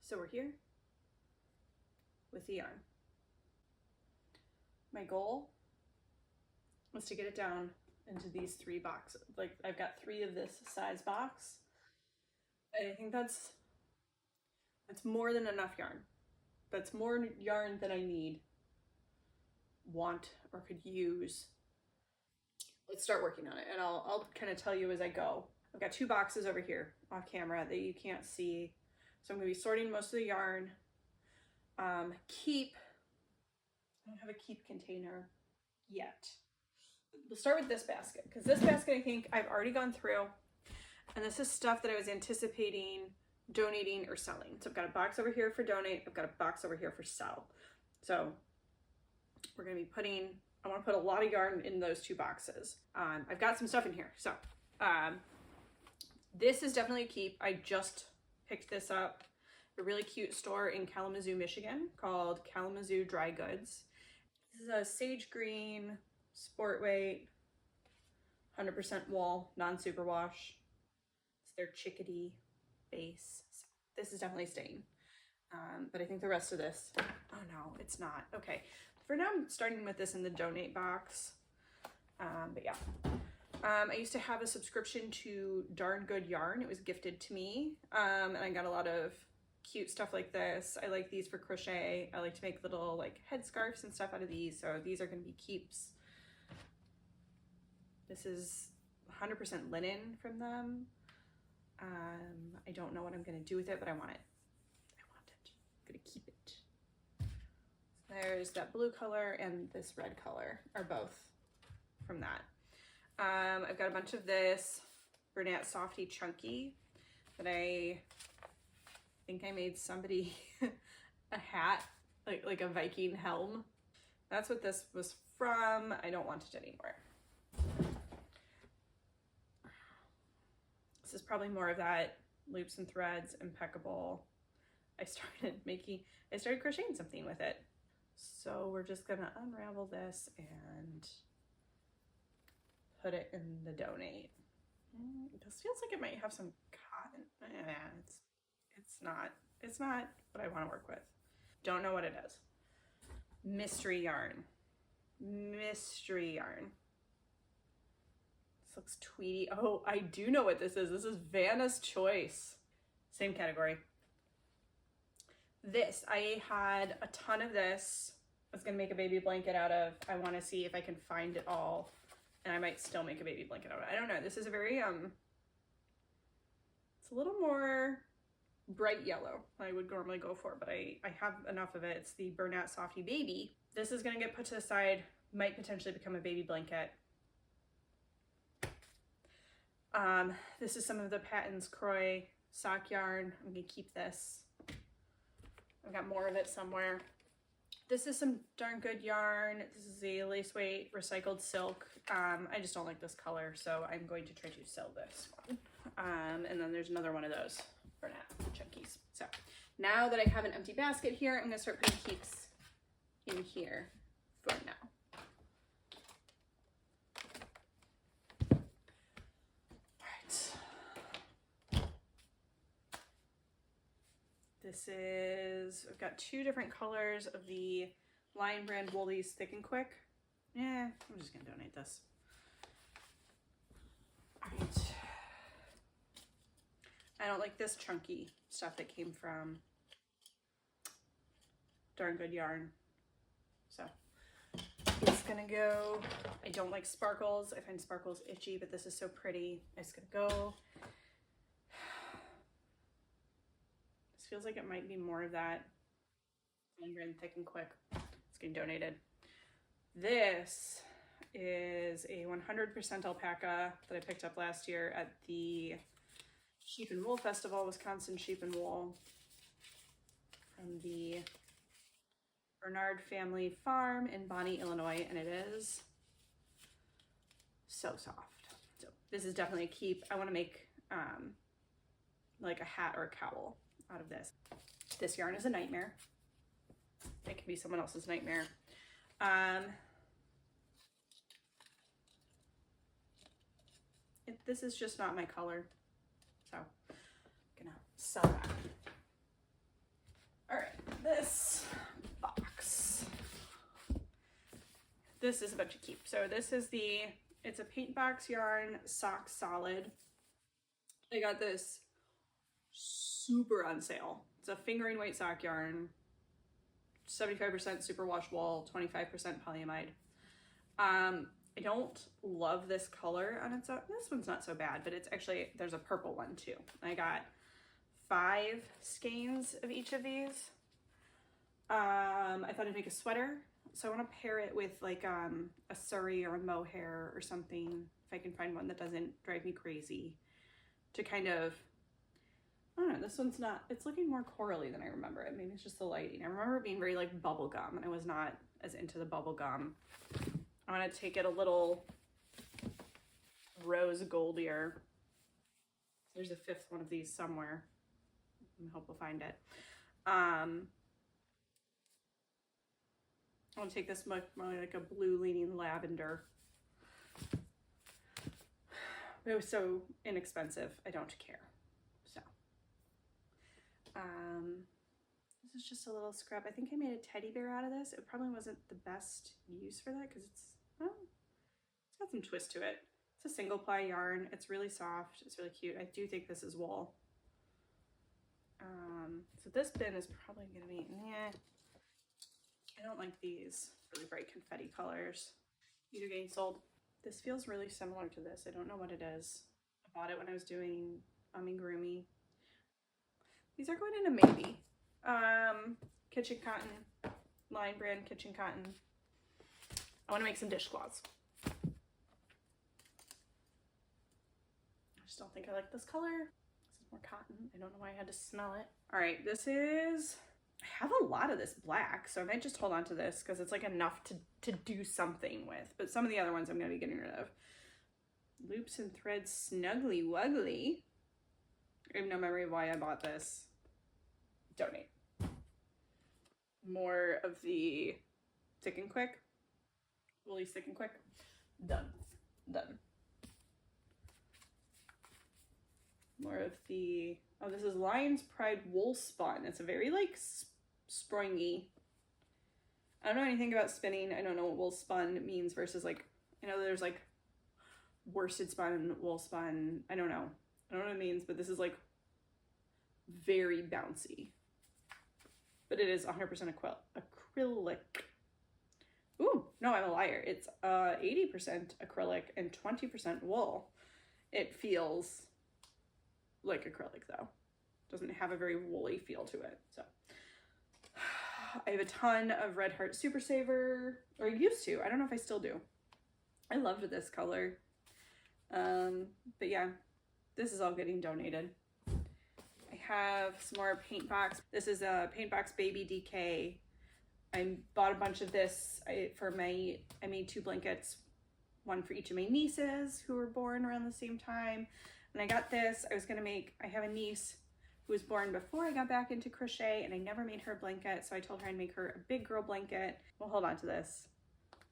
So we're here with the yarn. My goal was to get it down into these 3 boxes. Like, I've got 3 of this size box. I think that's more than enough yarn. That's more yarn than I need, want, or could use. Let's start working on it, and I'll kind of tell you as I go. I've got 2 boxes over here off camera that you can't see. So I'm going to be sorting most of the yarn. I don't have a keep container yet. We'll start with this basket, because this basket I think I've already gone through, and this is stuff that I was anticipating donating or selling. So I've got a box over here for donate, I've got a box over here for sell. So we're going to be I want to put a lot of yarn in those 2 boxes. I've got some stuff in here. So this is definitely a keep. I just picked this up at a really cute store in Kalamazoo, Michigan called Kalamazoo Dry Goods. This is a sage green, sport weight, 100% wool, non-superwash. It's their chickadee base. So this is definitely staying. But I think the rest of this, oh no, it's not. Okay, for now I'm starting with this in the donate box. But yeah, I used to have a subscription to Darn Good Yarn. It was gifted to me, and I got a lot of cute stuff like this. I like these for crochet. I like to make little like headscarves and stuff out of these, so these are going to be keeps. This is 100% linen from them. I don't know what I'm going to do with it, but I want it. I'm going to keep it. There's that blue color and this red color are both from that. I've got a bunch of this Bernat Softy Chunky that I think I made somebody a hat, like a Viking helm. That's what this was from. I don't want it anymore. This is probably more of that loops and threads, impeccable. I started crocheting something with it. So we're just gonna unravel this and put it in the donate. This feels like it might have some cotton. It's not what I want to work with. Don't know what it is. Mystery yarn. Mystery yarn. This looks tweedy. Oh, I do know what this is. This is Vanna's Choice. Same category. This, I had a ton of this. I was gonna make a baby blanket out of. I wanna see if I can find it all, and I might still make a baby blanket out of it. I don't know, this is a very, it's a little more bright yellow than I would normally go for, but I have enough of it. It's the Bernat Softy Baby. This is gonna get put to the side, might potentially become a baby blanket. This is some of the Patton's Croy sock yarn. I'm gonna keep this. I've got more of it somewhere. This is some Darn Good yarn. This is a lace weight recycled silk. I just don't like this color, so I'm going to try to sell this one. And then there's another one of those Bernat Chunkies. So now that I have an empty basket here, I'm gonna start putting keeps in here for now. This is, I've got 2 different colors of the Lion Brand Woolies Thick and Quick. Yeah, I'm just gonna donate this. All right. I don't like this chunky stuff that came from Darn Good Yarn. So it's gonna go. I don't like sparkles. I find sparkles itchy, but this is so pretty. It's gonna go. Feels like it might be more of that longer and thick and quick. It's getting donated. This is a 100% alpaca that I picked up last year at the Sheep and Wool Festival, Wisconsin Sheep and Wool, from the Bernard Family Farm in Bonnie, Illinois, and it is so soft. So this is definitely a keep. I want to make like a hat or a cowl out of this. This yarn is a nightmare. It can be someone else's nightmare. This is just not my color, so I'm gonna sell that. this box. This is a bunch of keep. So this is it's a paint box yarn sock solid. I got this super on sale. It's a fingering weight sock yarn, 75% superwash wool, 25% polyamide. I don't love this color on its own. This one's not so bad, but it's actually, there's a purple one too. I got 5 skeins of each of these. I thought I'd make a sweater. So I want to pair it with like a Surrey or a mohair or something, if I can find one that doesn't drive me crazy, to kind of, I don't know, this one's not, it's looking more corally than I remember it. Maybe it's just the lighting. I remember it being very like bubble gum, and I was not as into the bubble gum. I want to take it a little rose goldier. There's a 5th one of these somewhere. I hope we'll find it. I want to take this much more like a blue leaning lavender. It was so inexpensive, I don't care. So, this is just a little scrub. I think I made a teddy bear out of this. It probably wasn't the best use for that because it's, well, it's got some twist to it. It's a single ply yarn. It's really soft. It's really cute. I do think this is wool. So this bin is probably gonna be, I don't like these really bright confetti colors. These are getting sold. This feels really similar to this. I don't know what it is. I bought it when I was doing amigurumi. These are going into maybe. Kitchen cotton, Line brand kitchen cotton. I want to make some dishcloths. I just don't think I like this color. This is more cotton. I don't know why I had to smell it. All right, this is, I have a lot of this black, so I might just hold on to this because it's like enough to do something with. But some of the other ones I'm going to be getting rid of. Loops and threads snuggly wuggly. I have no memory of why I bought this. Donate. More of the Thick and Quick. Woolly Thick and Quick. Done. Done. More of the, oh, this is Lion's Pride wool spun. It's a very like springy. I don't know anything about spinning. I don't know what wool spun means versus like, I know there's like worsted spun, wool spun. I don't know. I don't know what it means, but this is like very bouncy. But it is 100% acrylic. Ooh, no, I'm a liar. It's 80% acrylic and 20% wool. It feels like acrylic though. Doesn't have a very woolly feel to it. So I have a ton of Red Heart Super Saver, or used to. I don't know if I still do. I loved this color. But yeah, this is all getting donated. I have some more paint box. This is a paint box baby DK. I bought a bunch of this I made 2 blankets, one for each of my nieces who were born around the same time. And I got this. I have a niece who was born before I got back into crochet, and I never made her a blanket, so I told her I'd make her a big girl blanket. We'll hold on to this.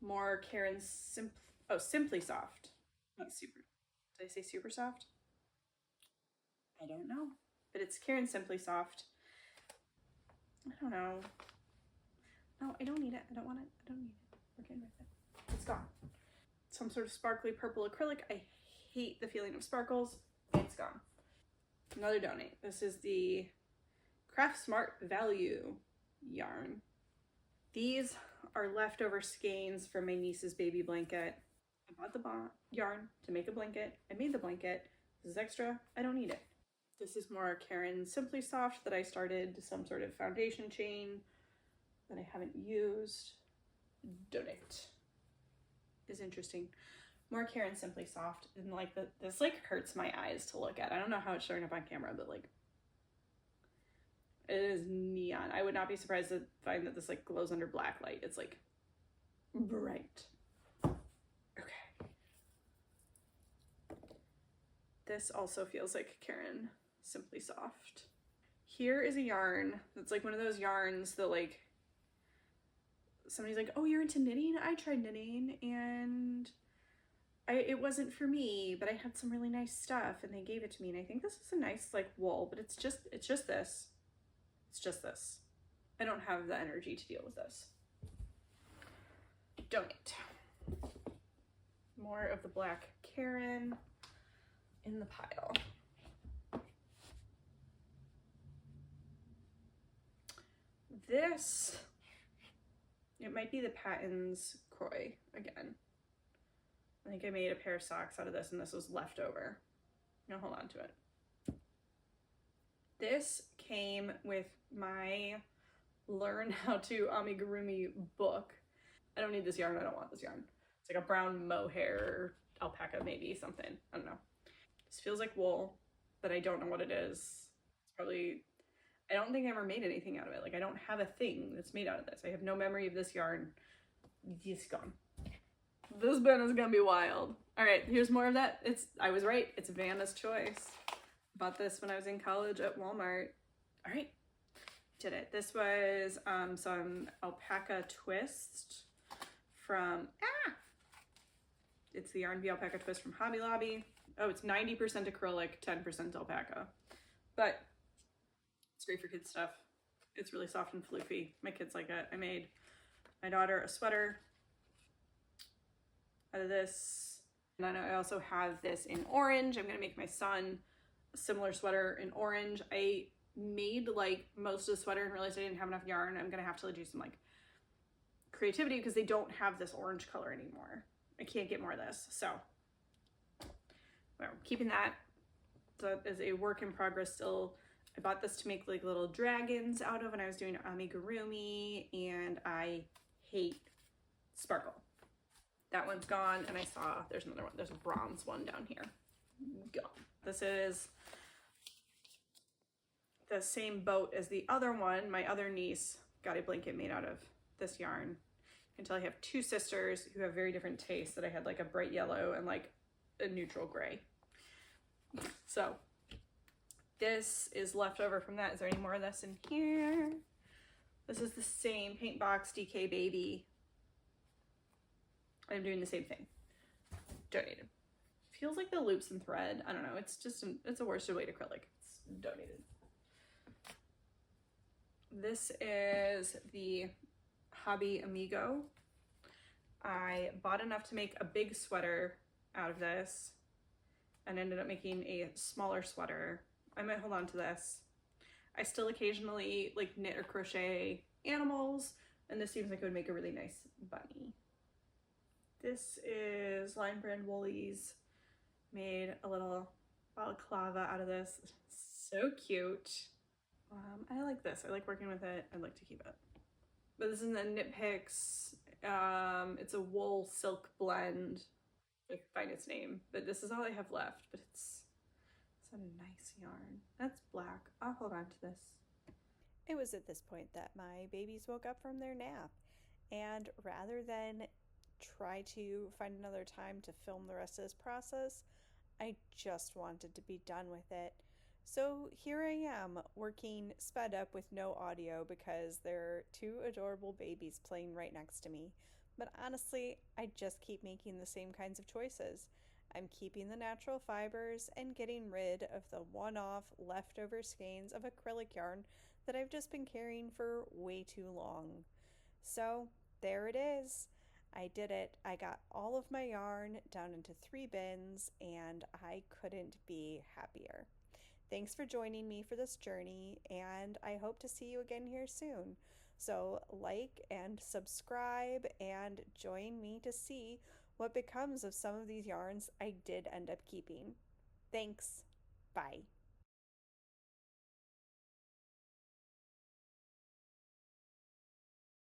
More Karen's Simply Soft. Not super. Did I say super soft? I don't know. But it's Karen Simply Soft. I don't know. No, I don't need it. I don't want it. I don't need it. We're getting rid of it. It's gone. Some sort of sparkly purple acrylic. I hate the feeling of sparkles. It's gone. Another donate. This is the Craft Smart Value yarn. These are leftover skeins from my niece's baby blanket. I bought the yarn to make a blanket. I made the blanket. This is extra. I don't need it. This is more Karen Simply Soft that I started some sort of foundation chain that I haven't used. Donate. Is interesting. More Karen Simply Soft, and like this like hurts my eyes to look at. I don't know how it's showing up on camera, but like it is neon. I would not be surprised to find that this like glows under black light. It's like bright. Okay. This also feels like Karen Simply Soft. Here is a yarn that's like one of those yarns that like somebody's like, oh, you're into knitting? I tried knitting and it wasn't for me, but I had some really nice stuff and they gave it to me. And I think this is a nice like wool, but it's just this. It's just this. I don't have the energy to deal with this. Donate. More of the black Karen in the pile. This, it might be the Patton's Croy again. I think I made a pair of socks out of this and this was left over. Now hold on to it. This came with my Learn How to Amigurumi book. I don't need this yarn, I don't want this yarn. It's like a brown mohair, alpaca maybe, something, I don't know. This feels like wool, but I don't know what it is. It's probably, I don't think I ever made anything out of it. Like I don't have a thing that's made out of this. I have no memory of this yarn. It's gone. This bin is gonna be wild. All right, here's more of that. I was right, it's Vanna's Choice. Bought this when I was in college at Walmart. All right, did it. This was some alpaca twist from, it's the Yarn Bee alpaca twist from Hobby Lobby. Oh, it's 90% acrylic, 10% alpaca. But it's great for kids stuff. It's really soft and floofy. My kids like it. I made my daughter a sweater out of this. And then I also have this in orange. I'm gonna make my son a similar sweater in orange. I made like most of the sweater and realized I didn't have enough yarn. I'm gonna have to do some like creativity because they don't have this orange color anymore. I can't get more of this, so well, keeping that. That is a work in progress still. I bought this to make like little dragons out of when I was doing amigurumi, and I hate sparkle. That one's gone, and I saw there's another one. There's a bronze one down here. Gone. This is the same boat as the other one. My other niece got a blanket made out of this yarn. You can tell I have two sisters who have very different tastes, that I had like a bright yellow and like a neutral gray. So this is left over from that. Is there any more of this in here? This is the same Paint Box DK Baby. I'm doing the same thing. Donated. Feels like the loops and thread. I don't know. It's just, it's a worsted weight acrylic. It's donated. This is the Hobby Amigo. I bought enough to make a big sweater out of this and ended up making a smaller sweater. I might hold on to this. I still occasionally like knit or crochet animals, and this seems like it would make a really nice bunny. This is Line Brand Woolies. Made a little balaclava out of this. So cute. I like this. I like working with it. I'd like to keep it. But this is the Knit Picks. It's a wool silk blend. I can find its name, but this is all I have left. But it's a nice yarn. That's black. I'll hold on to this. It was at this point that my babies woke up from their nap, and rather than try to find another time to film the rest of this process, I just wanted to be done with it. So here I am, working sped up with no audio because there are two adorable babies playing right next to me. But honestly, I just keep making the same kinds of choices. I'm keeping the natural fibers and getting rid of the one-off leftover skeins of acrylic yarn that I've just been carrying for way too long. So there it is. I did it. I got all of my yarn down into 3 bins, and I couldn't be happier. Thanks for joining me for this journey, and I hope to see you again here soon. So like and subscribe and join me to see what becomes of some of these yarns I did end up keeping. Thanks. Bye.